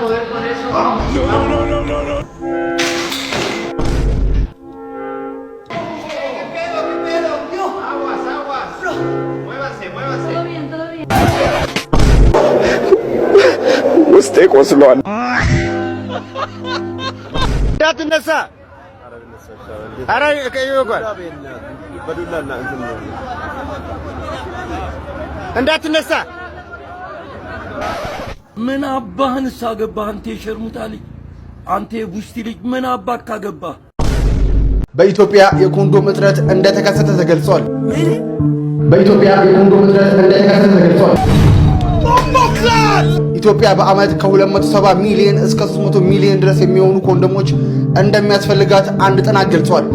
poder con eso. No. ¿Qué pedo? Aguas. Muévase. Todo bien. Usted ቆስሏል። እንዳትነሳ ኧረ ይወጋል እንዳትነሳ ምን አባህን ሳገባህ አንተ ሸርሙጣሊ አንተ ቡስቲ ልጅ ምን አባክ ካገባህ በኢትዮጵያ የኮንዶም እጥረት እንደተከሰተ ተገልጿል። ኢትዮጵያ በአመት ከ270 ሚሊዮን እስከ 300 ሚሊዮን ድረስ የሚሆኑ ኮንዶሞች እንደሚያስፈልጋት አንድ ጥናት ገልጿል።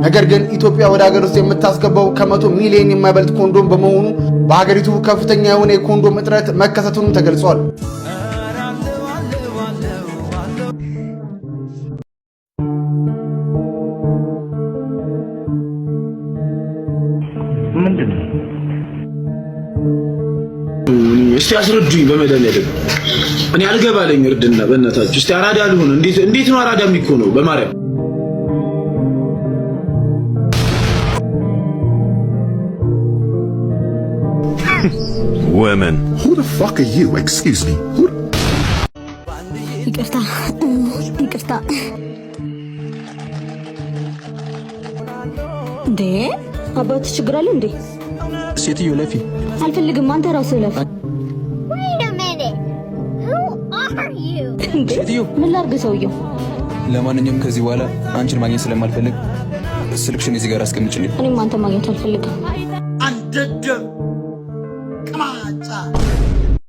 ነገር ግን ኢትዮጵያ ወደ ሀገር ውስጥ የምታስገባው ከ100 ሚሊዮን የማይበልጥ ኮንዶም በመሆኑ በሀገሪቱ ከፍተኛ የሆነ የኮንዶም እጥረት መከሰቱንም ተገልጿል። ምንድነው? እስቲ አስረዱኝ በመድኃኒዓለም እኔ አልገባለኝ እርድና በእናታችሁ እስቲ አራዳ ልሁን እንዴት ነው አራዳ የሚኮነው በማርያም Women. Who the fuck are you? Excuse me. ይቅርታ እንዴ አባት ችግር አለ እንዴ? ሴትዮ ለፊ አልፈልግም አንተ ራስህ ለፊ ሴትዮ ምን ላድርግ ሰውየው? ለማንኛውም ከዚህ በኋላ አንቺን ማግኘት ስለማልፈልግ ስልክሽን እዚህ ጋር አስቀምጪልኝ። እኔም አንተ ማግኘት አልፈልግም። አንደደም